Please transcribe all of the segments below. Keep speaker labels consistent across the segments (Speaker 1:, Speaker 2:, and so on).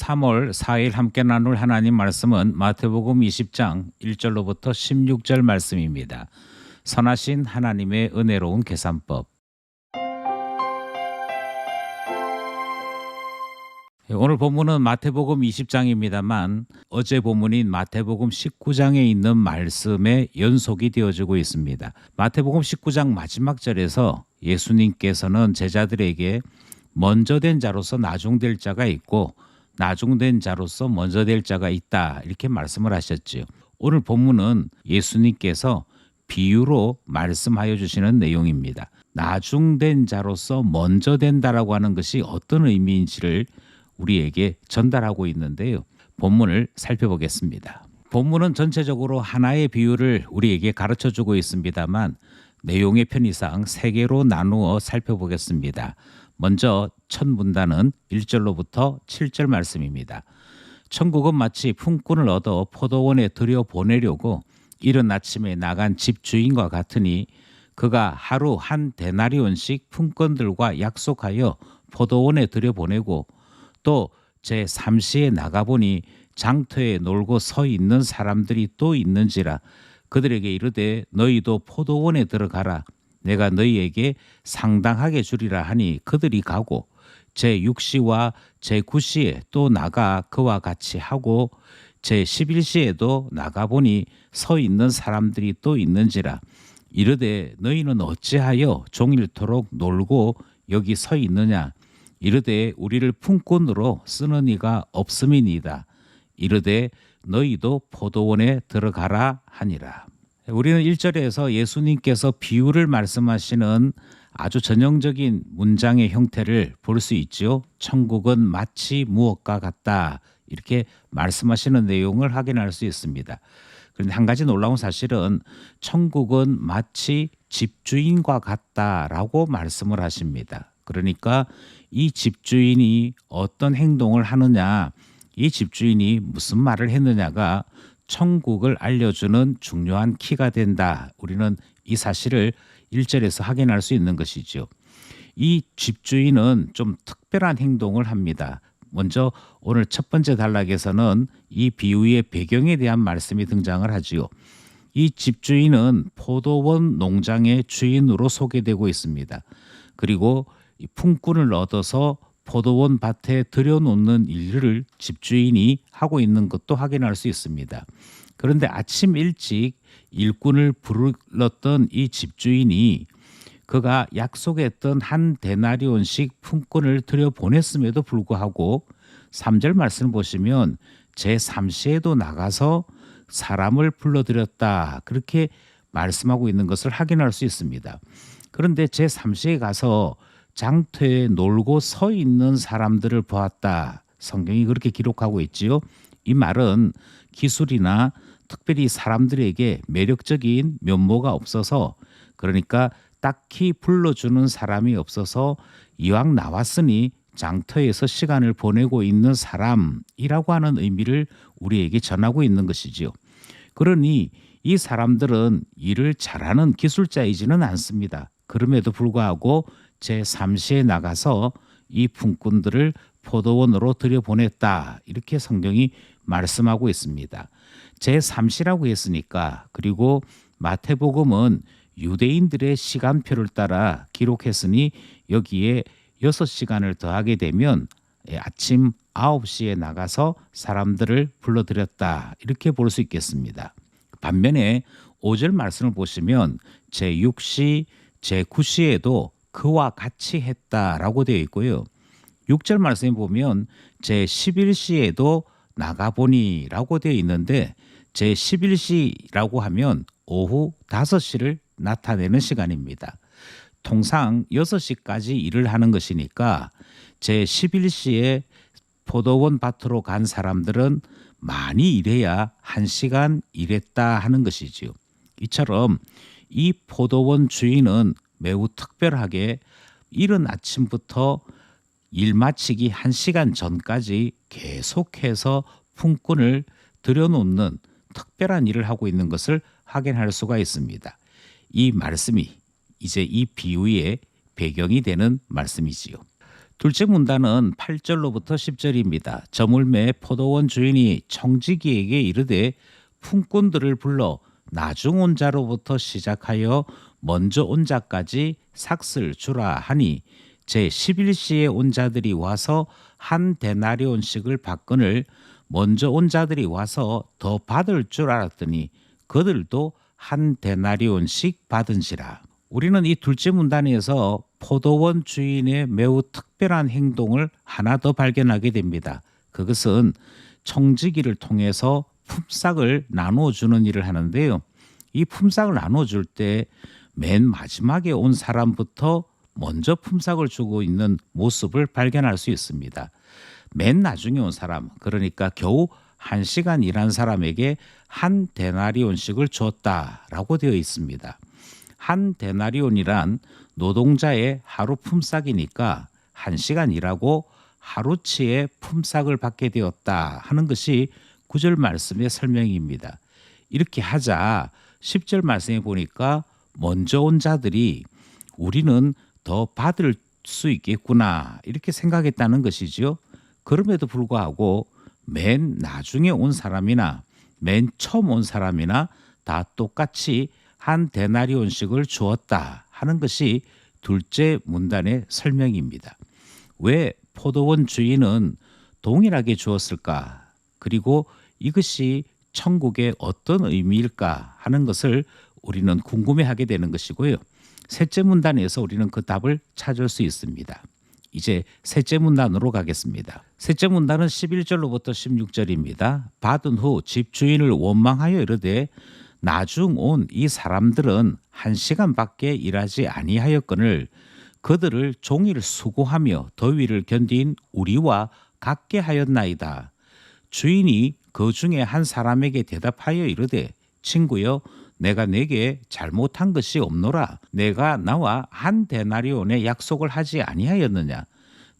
Speaker 1: 3월 4일 함께 나눌 하나님 말씀은 마태복음 20장 1절로부터 16절 말씀입니다. 선하신 하나님의 은혜로운 계산법. 오늘 본문은 마태복음 20장입니다만 어제 본문인 마태복음 19장에 있는 말씀의 연속이 되어지고 있습니다. 마태복음 19장 마지막 절에서 예수님께서는 제자들에게 먼저 된 자로서 나중될 자가 있고 나중된 자로서 먼저 될 자가 있다, 이렇게 말씀을 하셨지요. 오늘 본문은 예수님께서 비유로 말씀하여 주시는 내용입니다. 나중된 자로서 먼저 된다라고 하는 것이 어떤 의미인지를 우리에게 전달하고 있는데요. 본문을 살펴보겠습니다. 본문은 전체적으로 하나의 비유를 우리에게 가르쳐주고 있습니다만 내용의 편의상 세 개로 나누어 살펴보겠습니다. 먼저 첫 문단은 1절로부터 7절 말씀입니다. 천국은 마치 품꾼을 얻어 포도원에 들여보내려고 이른 아침에 나간 집주인과 같으니 그가 하루 한 데나리온씩 품꾼들과 약속하여 포도원에 들여보내고 또 제3시에 나가보니 장터에 놀고 서 있는 사람들이 또 있는지라 그들에게 이르되 너희도 포도원에 들어가라. 내가 너희에게 상당하게 주리라 하니 그들이 가고 제6시와 제9시에 또 나가 그와 같이 하고 제11시에도 나가보니 서 있는 사람들이 또 있는지라 이르되 너희는 어찌하여 종일토록 놀고 여기 서 있느냐. 이르되 우리를 품꾼으로 쓰는 이가 없음이니이다. 이르되 너희도 포도원에 들어가라 하니라. 우리는 1절에서 예수님께서 비유를 말씀하시는 아주 전형적인 문장의 형태를 볼 수 있죠. 천국은 마치 무엇과 같다, 이렇게 말씀하시는 내용을 확인할 수 있습니다. 그런데 한 가지 놀라운 사실은 천국은 마치 집주인과 같다라고 말씀을 하십니다. 그러니까 이 집주인이 어떤 행동을 하느냐, 이 집주인이 무슨 말을 했느냐가 천국을 알려주는 중요한 키가 된다. 우리는 이 사실을 1절에서 확인할 수 있는 것이죠. 이 집주인은 좀 특별한 행동을 합니다. 먼저 오늘 첫 번째 단락에서는 이 비유의 배경에 대한 말씀이 등장을 하지요. 이 집주인은 포도원 농장의 주인으로 소개되고 있습니다. 그리고 이 품꾼을 얻어서 포도원 밭에 들여놓는 일을 집주인이 하고 있는 것도 확인할 수 있습니다. 그런데 아침 일찍 일꾼을 불렀던 이 집주인이 그가 약속했던 한 데나리온씩 품꾼을 들여보냈음에도 불구하고 3절 말씀을 보시면 제3시에도 나가서 사람을 불러들였다, 그렇게 말씀하고 있는 것을 확인할 수 있습니다. 그런데 제3시에 가서 장터에 놀고 서 있는 사람들을 보았다, 성경이 그렇게 기록하고 있지요. 이 말은 기술이나 특별히 사람들에게 매력적인 면모가 없어서, 그러니까 딱히 불러주는 사람이 없어서 이왕 나왔으니 장터에서 시간을 보내고 있는 사람이라고 하는 의미를 우리에게 전하고 있는 것이지요. 그러니 이 사람들은 일을 잘하는 기술자이지는 않습니다. 그럼에도 불구하고 제3시에 나가서 이 품꾼들을 포도원으로 들여보냈다, 이렇게 성경이 말씀하고 있습니다. 제3시라고 했으니까, 그리고 마태복음은 유대인들의 시간표를 따라 기록했으니 여기에 6시간을 더하게 되면 아침 9시에 나가서 사람들을 불러들였다, 이렇게 볼 수 있겠습니다. 반면에 5절 말씀을 보시면 제6시, 제9시에도 그와 같이 했다라고 되어 있고요. 6절 말씀에 보면 제11시에도 나가보니라고 되어 있는데 제11시라고 하면 오후 5시를 나타내는 시간입니다. 통상 6시까지 일을 하는 것이니까 제11시에 포도원 밭으로 간 사람들은 많이 일해야 1시간 일했다 하는 것이지요. 이처럼 이 포도원 주인은 매우 특별하게 이른 아침부터 일 마치기 1시간 전까지 계속해서 품꾼을 들여놓는 특별한 일을 하고 있는 것을 확인할 수가 있습니다. 이 말씀이 이제 이 비유의 배경이 되는 말씀이지요. 둘째 문단은 8절로부터 10절입니다. 저물매 포도원 주인이 청지기에게 이르되 품꾼들을 불러 나중 온 자로부터 시작하여 먼저 온 자까지 삭슬 주라 하니 제 11시에 온 자들이 와서 한 데나리온씩을 받거늘 먼저 온 자들이 와서 더 받을 줄 알았더니 그들도 한 데나리온씩 받은지라. 우리는 이 둘째 문단에서 포도원 주인의 매우 특별한 행동을 하나 더 발견하게 됩니다. 그것은 청지기를 통해서 품삯을 나눠주는 일을 하는데요. 이 품삯을 나눠줄 때 맨 마지막에 온 사람부터 먼저 품삯을 주고 있는 모습을 발견할 수 있습니다. 맨 나중에 온 사람, 그러니까 겨우 1시간 일한 사람에게 한 데나리온씩을 줬다라고 되어 있습니다. 한 데나리온이란 노동자의 하루 품삯이니까 1시간 일하고 하루치의 품삯을 받게 되었다 하는 것이 9절 말씀의 설명입니다. 이렇게 하자 10절 말씀에 보니까 먼저 온 자들이 우리는 더 받을 수 있겠구나 이렇게 생각했다는 것이죠. 그럼에도 불구하고 맨 나중에 온 사람이나 맨 처음 온 사람이나 다 똑같이 한 데나리온씩을 주었다 하는 것이 둘째 문단의 설명입니다. 왜 포도원 주인은 동일하게 주었을까? 그리고 이것이 천국의 어떤 의미일까 하는 것을 우리는 궁금해하게 되는 것이고요. 셋째 문단에서 우리는 그 답을 찾을 수 있습니다. 이제 셋째 문단으로 가겠습니다. 셋째 문단은 11절로부터 16절입니다. 받은 후 집주인을 원망하여 이르되 나중 온 이 사람들은 1시간밖에 일하지 아니하였거늘 그들을 종일 수고하며 더위를 견딘 우리와 같게 하였나이다. 주인이 그 중에 한 사람에게 대답하여 이르되 친구여 내가 내게 잘못한 것이 없노라. 내가 나와 한 데나리온의 약속을 하지 아니하였느냐.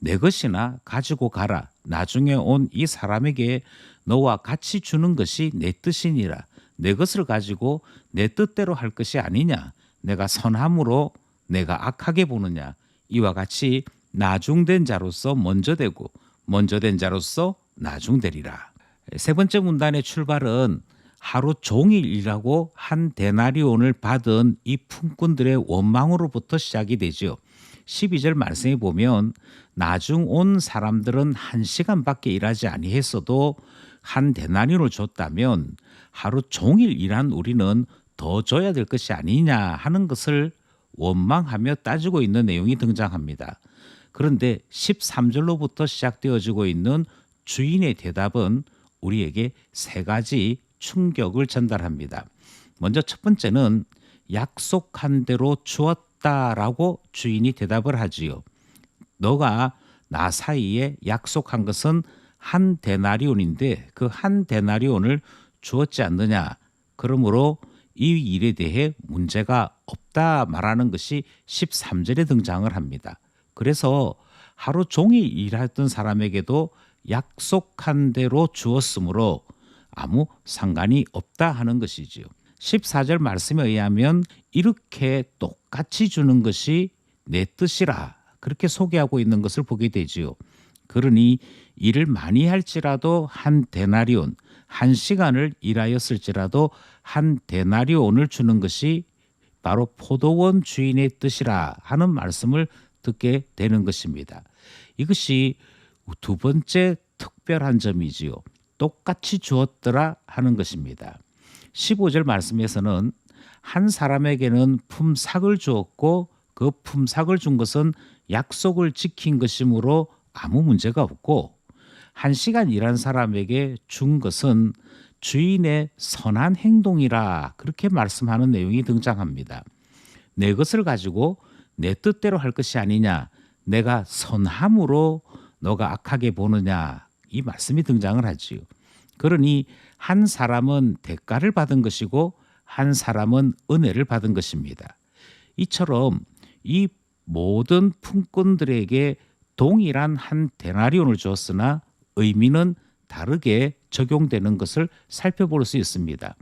Speaker 1: 내 것이나 가지고 가라. 나중에 온 이 사람에게 너와 같이 주는 것이 내 뜻이니라. 내 것을 가지고 내 뜻대로 할 것이 아니냐. 내가 선함으로 내가 악하게 보느냐. 이와 같이 나중된 자로서 먼저 되고 먼저 된 자로서 나중되리라. 세 번째 문단의 출발은 하루 종일 일하고 한 데나리온을 받은 이 품꾼들의 원망으로부터 시작이 되죠. 12절 말씀에 보면 나중 온 사람들은 1시간밖에 일하지 아니했어도 한 데나리온을 줬다면 하루 종일 일한 우리는 더 줘야 될 것이 아니냐 하는 것을 원망하며 따지고 있는 내용이 등장합니다. 그런데 13절로부터 시작되어지고 있는 주인의 대답은 우리에게 세 가지 충격을 전달합니다. 먼저 첫 번째는 약속한 대로 주었다라고 주인이 대답을 하지요. 너가 나 사이에 약속한 것은 한 데나리온인데 그 한 데나리온을 주었지 않느냐. 그러므로 이 일에 대해 문제가 없다 말하는 것이 13절에 등장을 합니다. 그래서 하루 종일 일했던 사람에게도 약속한 대로 주었으므로 아무 상관이 없다 하는 것이지요. 14절 말씀에 의하면 이렇게 똑같이 주는 것이 내 뜻이라 그렇게 소개하고 있는 것을 보게 되지요. 그러니 일을 많이 할지라도 한 데나리온, 1시간을 일하였을지라도 한 데나리온을 주는 것이 바로 포도원 주인의 뜻이라 하는 말씀을 듣게 되는 것입니다. 이것이 두 번째 특별한 점이지요. 똑같이 주었더라 하는 것입니다. 15절 말씀에서는 한 사람에게는 품삯을 주었고 그 품삯을 준 것은 약속을 지킨 것이므로 아무 문제가 없고 1시간 일한 사람에게 준 것은 주인의 선한 행동이라 그렇게 말씀하는 내용이 등장합니다. 내 것을 가지고 내 뜻대로 할 것이 아니냐. 내가 선함으로 너가 악하게 보느냐. 이 말씀이 등장을 하지요. 그러니 한 사람은 대가를 받은 것이고 한 사람은 은혜를 받은 것입니다. 이처럼 이 모든 품꾼들에게 동일한 한 데나리온을 주었으나 의미는 다르게 적용되는 것을 살펴볼 수 있습니다.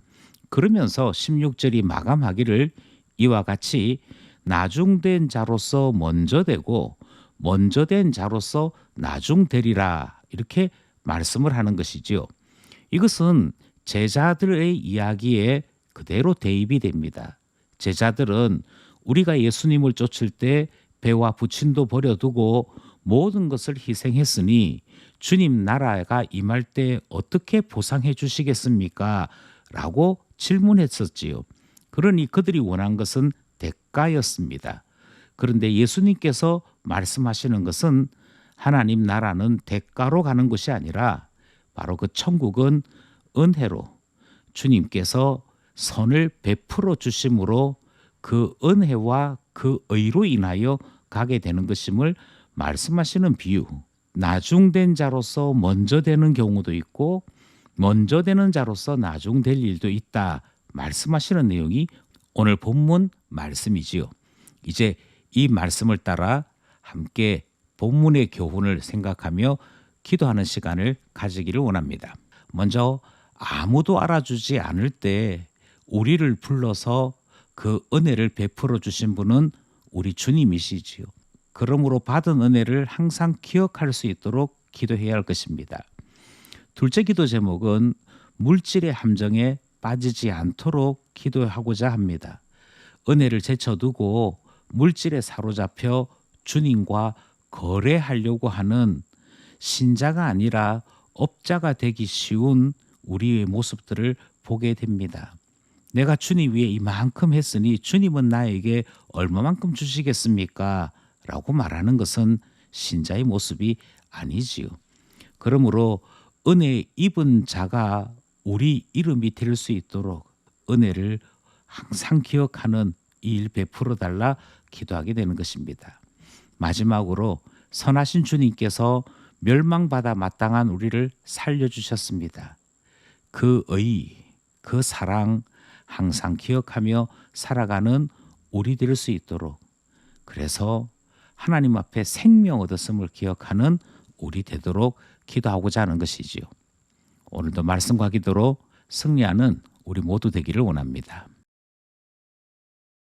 Speaker 1: 그러면서 16절이 마감하기를 이와 같이 나중된 자로서 먼저 되고 먼저 된 자로서 나중 되리라 이렇게 말씀을 하는 것이지요. 이것은 제자들의 이야기에 그대로 대입이 됩니다. 제자들은 우리가 예수님을 쫓을 때 배와 부친도 버려두고 모든 것을 희생했으니 주님 나라가 임할 때 어떻게 보상해 주시겠습니까? 라고 질문했었지요. 그러니 그들이 원한 것은 대가였습니다. 그런데 예수님께서 말씀하시는 것은 하나님 나라는 대가로 가는 것이 아니라 바로 그 천국은 은혜로 주님께서 선을 베풀어 주심으로 그 은혜와 그 의로 인하여 가게 되는 것임을 말씀하시는 비유. 나중된 자로서 먼저 되는 경우도 있고 먼저 되는 자로서 나중될 일도 있다 말씀하시는 내용이 오늘 본문 말씀이지요. 이제 이 말씀을 따라 함께 본문의 교훈을 생각하며 기도하는 시간을 가지기를 원합니다. 먼저 아무도 알아주지 않을 때 우리를 불러서 그 은혜를 베풀어 주신 분은 우리 주님이시지요. 그러므로 받은 은혜를 항상 기억할 수 있도록 기도해야 할 것입니다. 둘째 기도 제목은 물질의 함정에 빠지지 않도록 기도하고자 합니다. 은혜를 제쳐두고 물질에 사로잡혀 주님과 거래하려고 하는 신자가 아니라 업자가 되기 쉬운 우리의 모습들을 보게 됩니다. 내가 주님 위해 이만큼 했으니 주님은 나에게 얼마만큼 주시겠습니까? 라고 말하는 것은 신자의 모습이 아니지요. 그러므로 은혜 입은 자가 우리 이름이 될 수 있도록 은혜를 항상 기억하는 이 일 베풀어 달라 기도하게 되는 것입니다. 마지막으로 선하신 주님께서 멸망받아 마땅한 우리를 살려주셨습니다. 그 의, 그 사랑 항상 기억하며 살아가는 우리 될 수 있도록, 그래서 하나님 앞에 생명 얻었음을 기억하는 우리 되도록 기도하고자 하는 것이지요. 오늘도 말씀과 기도로 승리하는 우리 모두 되기를 원합니다.